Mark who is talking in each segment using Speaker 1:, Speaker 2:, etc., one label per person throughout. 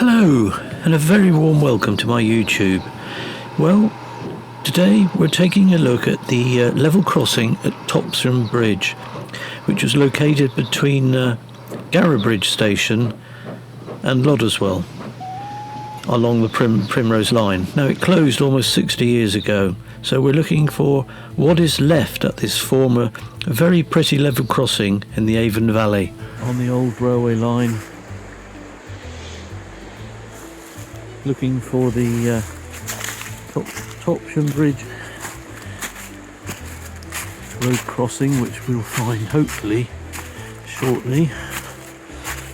Speaker 1: Hello, and a very warm welcome to my YouTube. Well, today we're taking a look at the level crossing at Topsham Bridge, which was located between Gara Bridge Station and Loddiswell along the Primrose Line. Now, it closed almost 60 years ago, so we're looking for what is left at this former very pretty level crossing in the Avon Valley. On the old railway line, looking for the Topsham Bridge road crossing, which we'll find hopefully shortly,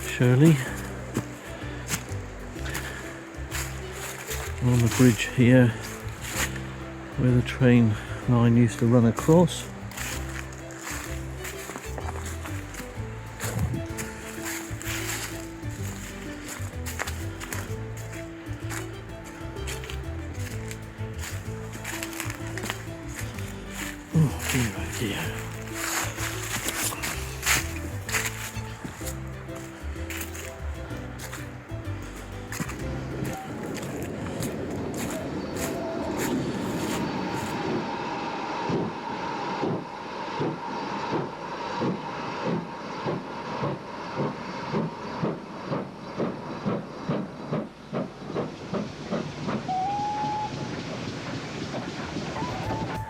Speaker 1: surely. We're on the bridge here where the train line used to run across. Oh dear, oh dear.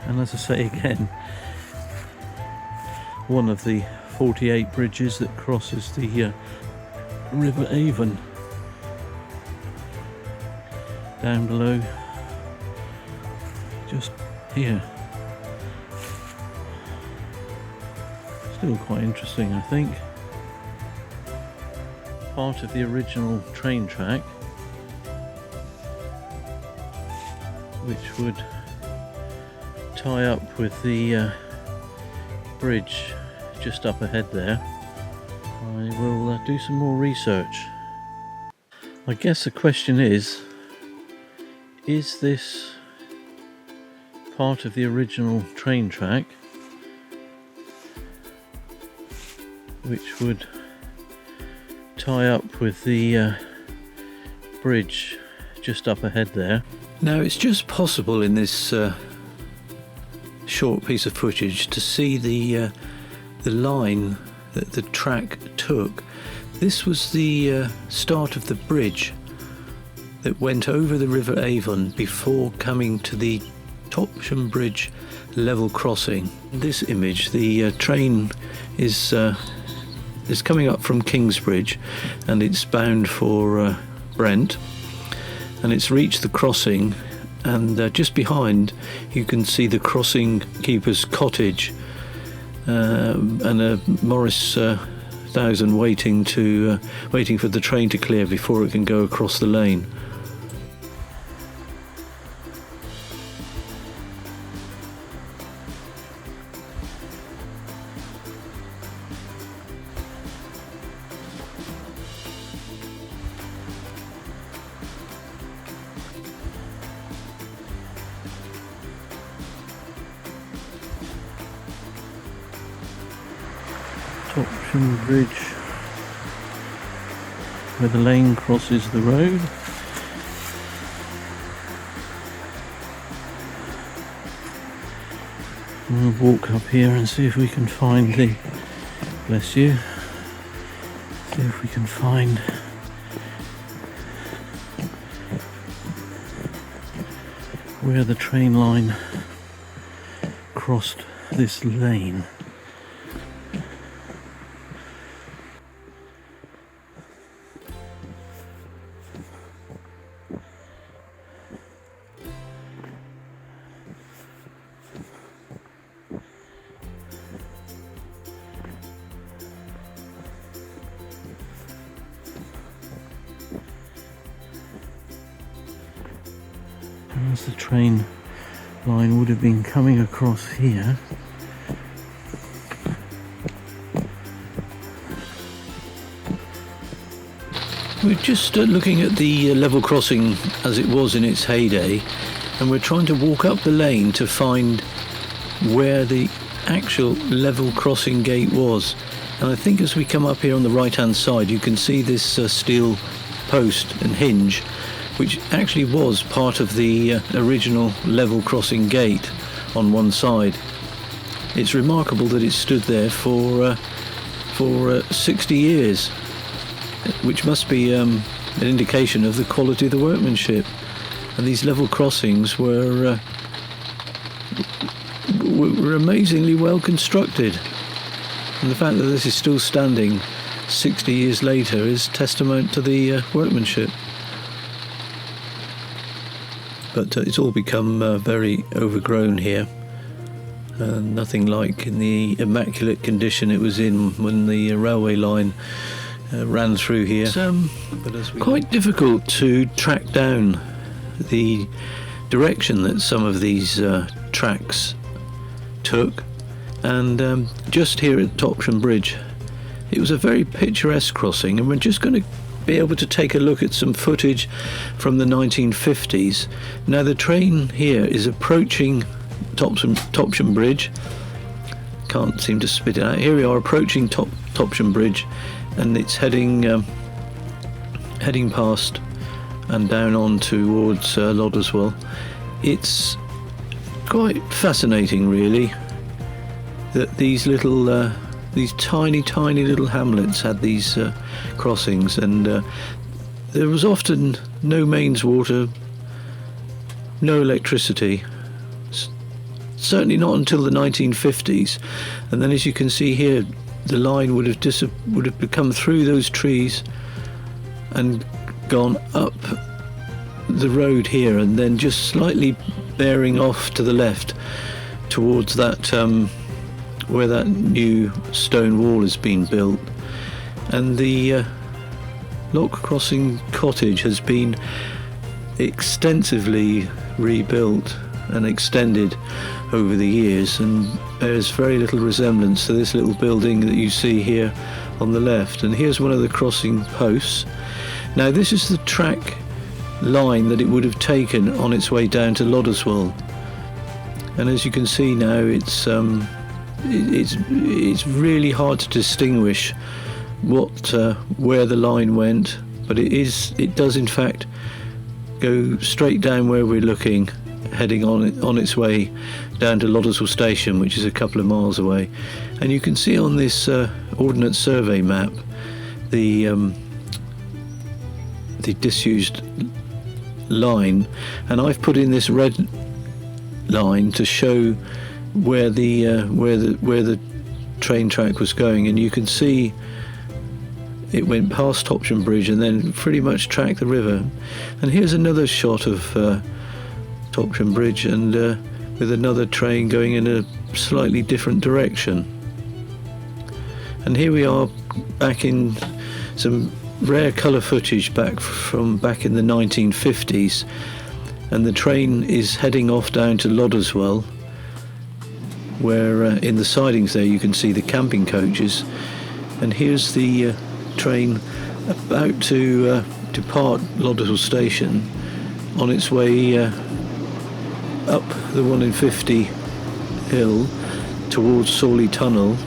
Speaker 1: And as I say again, one of the 48 bridges that crosses the River Avon down below, just here. Still quite interesting, I think. Part of the original train track, which would tie up with the bridge just up ahead there. I will do some more research. I guess the question is this part of the original train track which would tie up with the bridge just up ahead there? Now, it's just possible in this short piece of footage to see the line that the track took. This was the start of the bridge that went over the River Avon before coming to the Topsham Bridge level crossing. In this image, the train is coming up from Kingsbridge and it's bound for Brent, and it's reached the crossing. And just behind you can see the crossing keeper's cottage and a Morris 1000 waiting for the train to clear before it can go across the lane. Topsham Bridge, where the lane crosses the road. We'll walk up here and see if we can find the, bless you, see if we can find where the train line crossed this lane. As the train line would have been coming across here, we're just looking at the level crossing as it was in its heyday, and we're trying to walk up the lane to find where the actual level crossing gate was. And I think as we come up here on the right hand side, you can see this steel post and hinge, which actually was part of the original level crossing gate on one side. It's remarkable that it stood there for 60 years, which must be an indication of the quality of the workmanship. And these level crossings were amazingly well constructed. And the fact that this is still standing 60 years later is testament to the workmanship. But it's all become very overgrown here. Nothing like in the immaculate condition it was in when the railway line ran through here. It's quite difficult to track down the direction that some of these tracks took. And just here at Topsham Bridge, it was a very picturesque crossing, and we're just going to be able to take a look at some footage from the 1950s. Now the train here is approaching Topsham Bridge. Can't seem to spit it out. Here we are approaching Topsham Bridge, and it's heading past and down on towards Loddiswell. It's quite fascinating, really, that these little these tiny little hamlets had these crossings, and there was often no mains water, no electricity, certainly not until the 1950s. And then, as you can see here, the line would have come through those trees and gone up the road here, and then just slightly bearing off to the left towards that where that new stone wall has been built. And the lock crossing cottage has been extensively rebuilt and extended over the years, and bears very little resemblance to this little building that you see here on the left. And here's one of the crossing posts. Now this is the track line that it would have taken on its way down to Loddiswell, and as you can see now, it's really hard to distinguish where the line went, but it does in fact go straight down where we're looking, heading on its way down to Loddiswell Station, which is a couple of miles away. And you can see on this Ordnance Survey map the disused line, and I've put in this red line to show where the train track was going, and you can see it went past Topsham Bridge and then pretty much tracked the river. And here's another shot of Topsham Bridge, and with another train going in a slightly different direction. And here we are back in some rare colour footage back in the 1950s, and the train is heading off down to Loddiswell, where in the sidings there you can see the camping coaches. And here's the train about to depart Loddiswell Station on its way up the 150 hill towards Sawley Tunnel,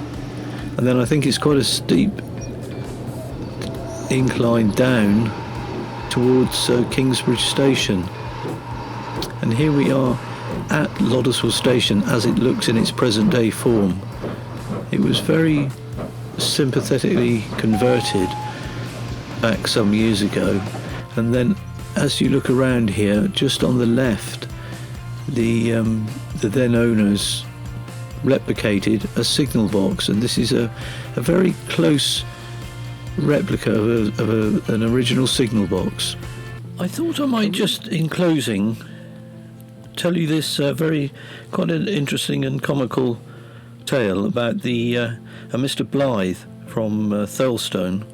Speaker 1: and then I think it's quite a steep incline down towards Kingsbridge Station. And here we are at Loddiswell Station as it looks in its present day form. It was very sympathetically converted back some years ago, and then as you look around here, just on the left, the then owners replicated a signal box, and this is a very close replica of an original signal box. I thought I might just, in closing, tell you this quite an interesting and comical tale about a Mr. Blythe from Thurlestone,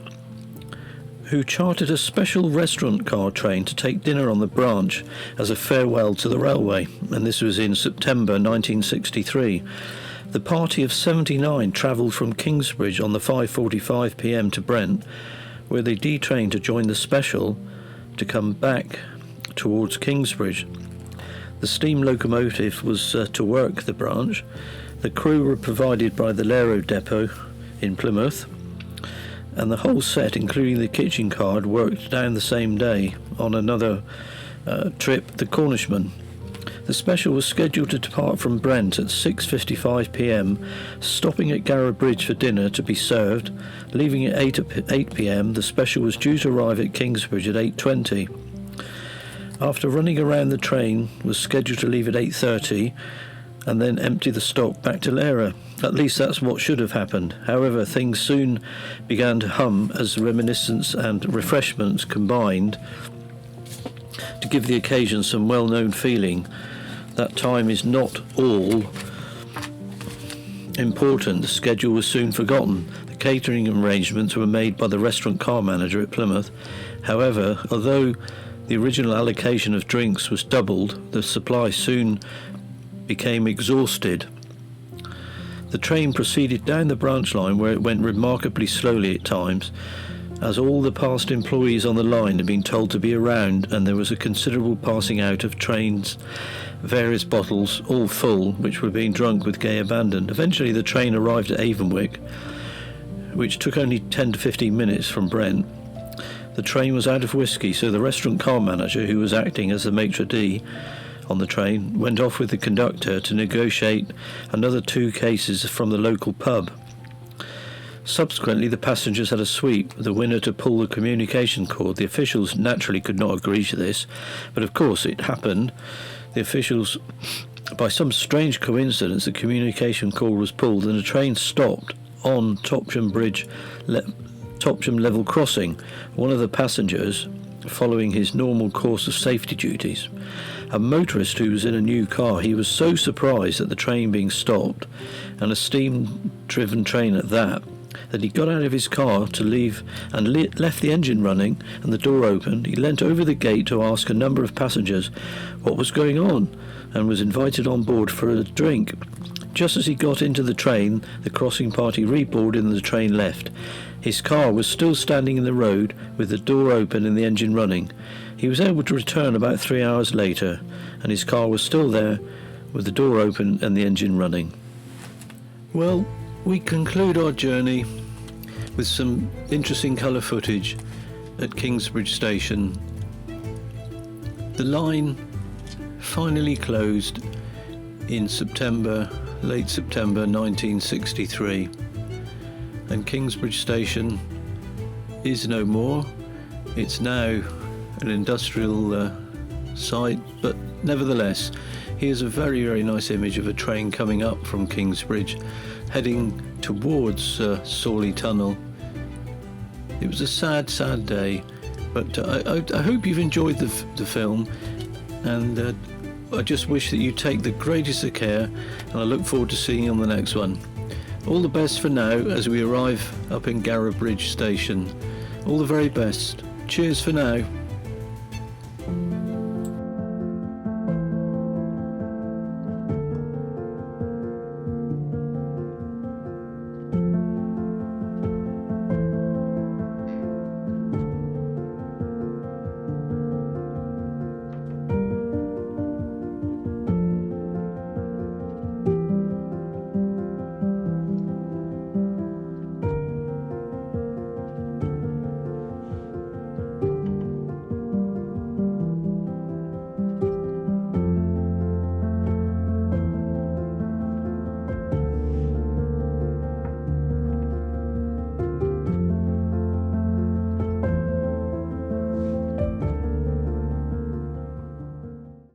Speaker 1: who chartered a special restaurant car train to take dinner on the branch as a farewell to the railway, and this was in September 1963. The party of 79 travelled from Kingsbridge on the 5:45 p.m. to Brent, where they detrained to join the special to come back towards Kingsbridge. The steam locomotive was to work the branch. The crew were provided by the Lero depot in Plymouth, and the whole set, including the kitchen car, had worked down the same day on another trip, the Cornishman. The special was scheduled to depart from Brent at 6:55 p.m, stopping at Gara Bridge for dinner to be served. Leaving at 8 p.m, the special was due to arrive at Kingsbridge at 8:20. After running around, the train was scheduled to leave at 8:30 and then empty the stock back to Gara. At least that's what should have happened. However, things soon began to hum as reminiscence and refreshments combined to give the occasion some well-known feeling. That time is not all important. The schedule was soon forgotten. The catering arrangements were made by the restaurant car manager at Plymouth. However, although the original allocation of drinks was doubled, the supply soon became exhausted. The train proceeded down the branch line, where it went remarkably slowly at times, as all the past employees on the line had been told to be around, and there was a considerable passing out of trains, various bottles, all full, which were being drunk with gay abandon. Eventually the train arrived at Avonwick, which took only 10 to 15 minutes from Brent. The train was out of whisky, so the restaurant car manager, who was acting as the maitre d' on the train, went off with the conductor to negotiate another 2 cases from the local pub. Subsequently, the passengers had a sweep, the winner to pull the communication cord. The officials naturally could not agree to this, but of course it happened. The officials, by some strange coincidence, the communication cord was pulled and the train stopped on Topsham Bridge, Topsham level crossing. One of the passengers, following his normal course of safety duties, a motorist who was in a new car, he was so surprised at the train being stopped, and a steam-driven train at that he got out of his car to leave and left the engine running and the door open. He leant over the gate to ask a number of passengers what was going on and was invited on board for a drink. Just as he got into the train, the crossing party reboarded and the train left. His car was still standing in the road with the door open and the engine running. He was able to return about 3 hours later, and his car was still there with the door open and the engine running. Well, we conclude our journey with some interesting colour footage at Kingsbridge Station. The line finally closed in late September 1963, and Kingsbridge Station is no more. It's now an industrial site, but nevertheless, here's a very, very nice image of a train coming up from Kingsbridge, heading towards Sawley Tunnel. It was a sad, sad day, but I hope you've enjoyed the film, and I just wish that you take the greatest of care, and I look forward to seeing you on the next one. All the best for now as we arrive up in Gara Bridge Station. All the very best. Cheers for now.